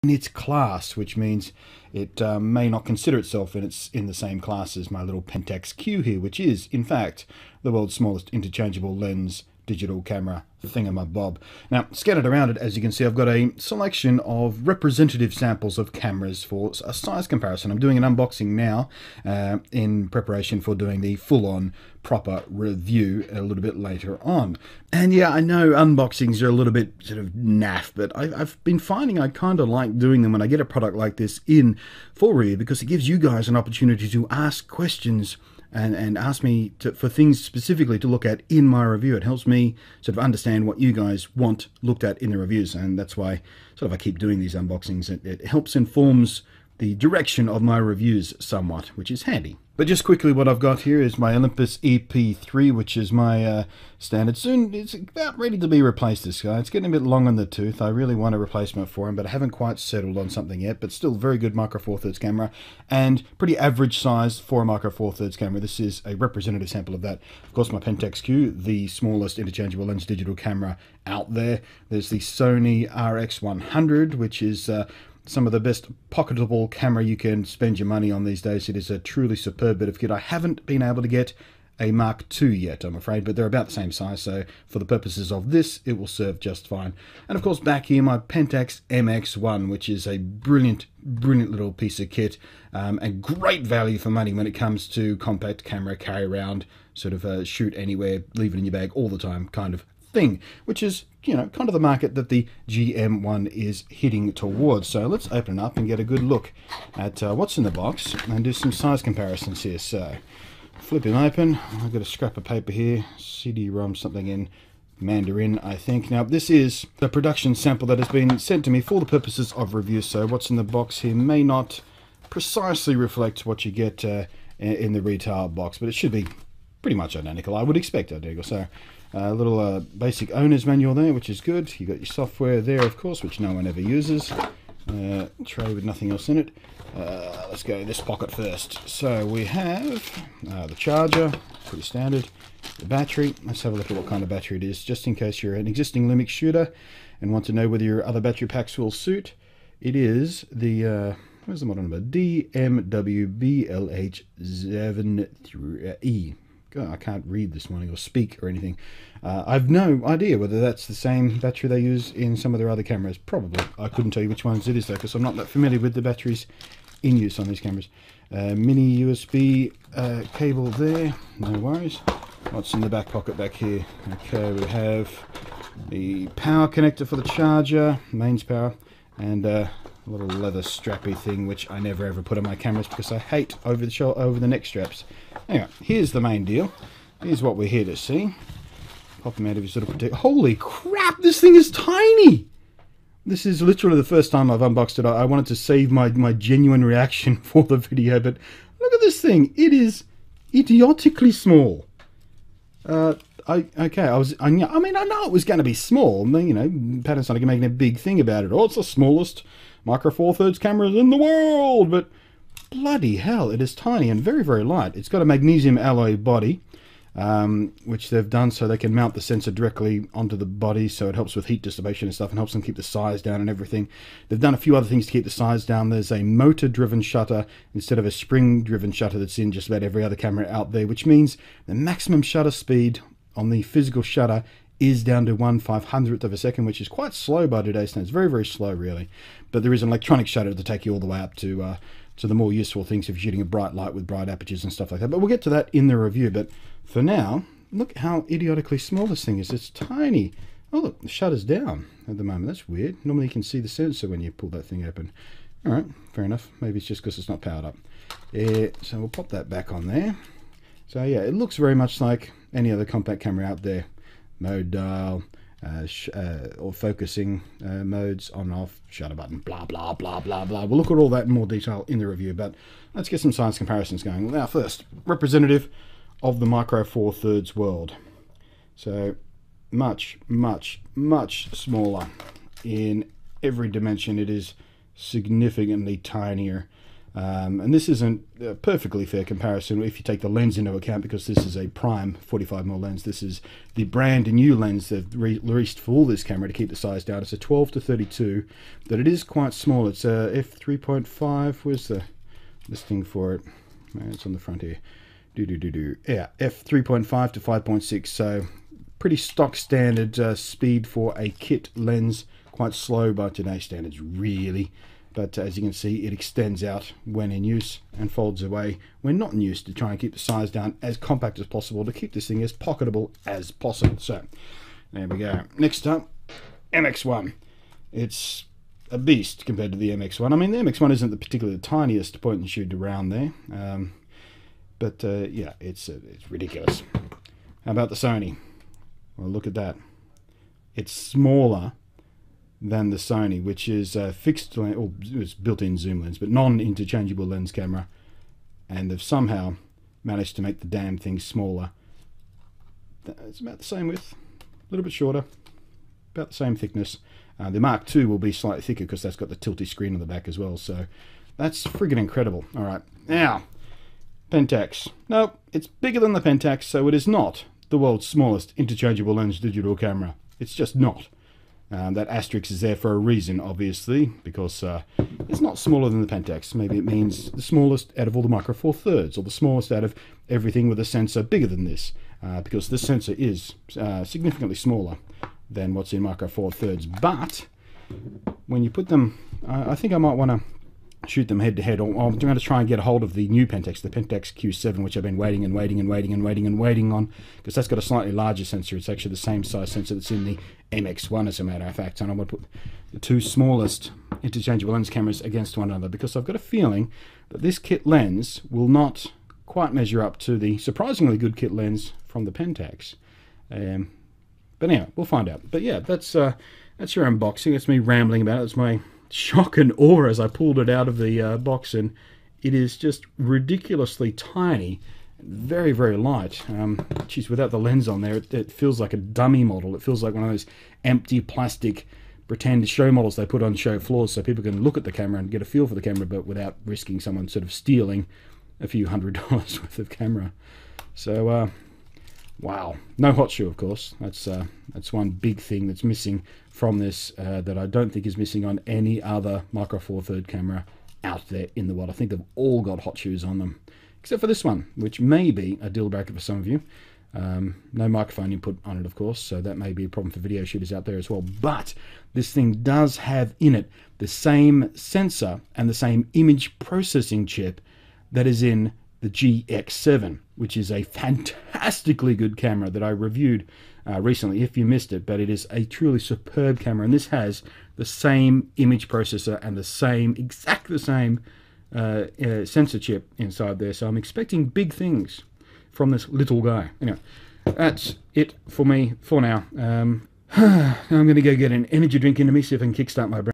in its class, which means it may not consider itself in the same class as my little Pentax Q here, which is, in fact, the world's smallest interchangeable lens digital camera thingamabob. Now, scattered around it, as you can see, I've got a selection of representative samples of cameras for a size comparison. I'm doing an unboxing now in preparation for doing the full-on proper review a little bit later on. And yeah, I know unboxings are a little bit sort of naff, but I've been finding I kind of like doing them when I get a product like this in for review, because it gives you guys an opportunity to ask questions and ask me for things specifically to look at in my review. It helps me sort of understand what you guys want looked at in the reviews, and that's why sort of I keep doing these unboxings. It helps informs the direction of my reviews somewhat, which is handy. But just quickly, what I've got here is my Olympus EP3, which is my standard. Soon it's about ready to be replaced, this guy. It's getting a bit long on the tooth. I really want a replacement for him, but I haven't quite settled on something yet. But still very good Micro Four Thirds camera, and pretty average size for a Micro Four Thirds camera. This is a representative sample of that. Of course, my Pentax Q, the smallest interchangeable lens digital camera out there. There's the Sony RX100, which is some of the best pocketable camera you can spend your money on these days. It is a truly superb bit of kit. I haven't been able to get a Mark II yet, I'm afraid, but they're about the same size, so for the purposes of this, it will serve just fine. And of course, back here, my Pentax MX1, which is a brilliant little piece of kit, and great value for money when it comes to compact camera, carry around, sort of shoot anywhere, leave it in your bag all the time kind of thing, which is, you know, kind of the market that the GM1 is hitting towards. So let's open it up and get a good look at what's in the box and do some size comparisons here. So flip him open. I've got a scrap of paper here, CD-ROM, something in Mandarin, I think. Now, this is the production sample that has been sent to me for the purposes of review, so what's in the box here may not precisely reflect what you get in the retail box, but it should be pretty much identical. I would expect identical. So a little basic owner's manual there, which is good. You got your software there, of course, which no one ever uses. Tray with nothing else in it. Let's go this pocket first. So we have the charger, pretty standard. The battery. Let's have a look at what kind of battery it is, just in case you're an existing Lumix shooter and want to know whether your other battery packs will suit. It is the where's the model number? DMWBLH73E. God, I can't read this morning or speak or anything. I've no idea whether that's the same battery they use in some of their other cameras. Probably. I couldn't tell you which ones it is though, because I'm not that familiar with the batteries in use on these cameras. Mini USB cable there, no worries. What's in the back pocket back here? Okay, we have the power connector for the charger, mains power, and a little leather strappy thing, which I never ever put on my cameras because I hate over the neck straps. Anyway, here's the main deal. Here's what we're here to see. Pop them out of your sort of protect. Holy crap, this thing is tiny! This is literally the first time I've unboxed it. I wanted to save my genuine reaction for the video, but look at this thing. It is idiotically small. I mean, I know it was going to be small. You know, Panasonic are making a big thing about it. Oh, it's the smallest Micro Four Thirds cameras in the world, but bloody hell, it is tiny and very light. It's got a magnesium alloy body, which they've done so they can mount the sensor directly onto the body, so it helps with heat dissipation and stuff and helps them keep the size down and everything. They've done a few other things to keep the size down. There's a motor-driven shutter instead of a spring-driven shutter that's in just about every other camera out there, which means the maximum shutter speed on the physical shutter is down to 1/500th of a second, which is quite slow by today's standards. Very slow, really. But there is an electronic shutter to take you all the way up to the more useful things if you're shooting a bright light with bright apertures and stuff like that. But we'll get to that in the review. But for now, look how idiotically small this thing is. It's tiny. Oh, look, the shutter's down at the moment. That's weird. Normally you can see the sensor when you pull that thing open. All right, fair enough. Maybe it's just because it's not powered up. So we'll pop that back on there. So yeah, it looks very much like any other compact camera out there. Mode dial, or focusing modes, on, off, shutter button, blah. We'll look at all that in more detail in the review, but let's get some size comparisons going. Now first, representative of the Micro Four Thirds world. So much smaller in every dimension. It is significantly tinier. And this isn't a perfectly fair comparison if you take the lens into account, because this is a prime 45mm lens. This is the brand new lens they've released for this camera to keep the size down. It's a 12-32, but it is quite small. It's a f3.5. Where's the listing for it? It's on the front here. Yeah, f3.5 to 5.6. So pretty stock standard speed for a kit lens. Quite slow by today's standards, really. But as you can see, it extends out when in use and folds away when not in use, to try and keep the size down as compact as possible, to keep this thing as pocketable as possible. So there we go. Next up, MX1. It's a beast compared to the MX1. I mean, the MX1 isn't the particularly tiniest point and shoot around there, but yeah, it's ridiculous. How about the Sony? Well, look at that. It's smaller than the Sony, which is a fixed lens, or it's built-in zoom lens, but non-interchangeable lens camera, and they've somehow managed to make the damn thing smaller. It's about the same width, a little bit shorter, about the same thickness. The Mark II will be slightly thicker because that's got the tilty screen on the back as well, so that's friggin' incredible. All right, now, Pentax. No, it's bigger than the Pentax, so it is not the world's smallest interchangeable lens digital camera. It's just not. That asterisk is there for a reason, obviously, because it's not smaller than the Pentax. Maybe it means the smallest out of all the Micro Four Thirds, or the smallest out of everything with a sensor bigger than this, because this sensor is significantly smaller than what's in Micro Four Thirds. But when you put them, I think I might want to shoot them head to head. I'm going to try and get a hold of the new Pentax, the Pentax Q7, which I've been waiting on, because that's got a slightly larger sensor. It's actually the same size sensor that's in the MX1, as a matter of fact. And I'm going to put the two smallest interchangeable lens cameras against one another, because I've got a feeling that this kit lens will not quite measure up to the surprisingly good kit lens from the Pentax. But anyway, we'll find out. But yeah, that's your unboxing. That's me rambling about it. It's my shock and awe as I pulled it out of the box, and it is just ridiculously tiny, very, very light. Geez, without the lens on there, it feels like a dummy model. It feels like one of those empty plastic pretend show models they put on show floors so people can look at the camera and get a feel for the camera, but without risking someone sort of stealing a few $100 worth of camera. So wow, no hot shoe, of course. That's one big thing that's missing from this, that I don't think is missing on any other Micro Four Thirds camera out there in the world. I think they've all got hot shoes on them, except for this one, which may be a deal breaker for some of you. No microphone input on it, of course, so that may be a problem for video shooters out there as well. But this thing does have in it the same sensor and the same image processing chip that is in the GX7, which is a fantastically good camera that I reviewed recently, if you missed it. But it is a truly superb camera, and this has the same image processor and exactly the same sensor chip inside there. So I'm expecting big things from this little guy. Anyway, that's it for me for now. I'm going to go get an energy drink into me, see if I can kickstart my brain.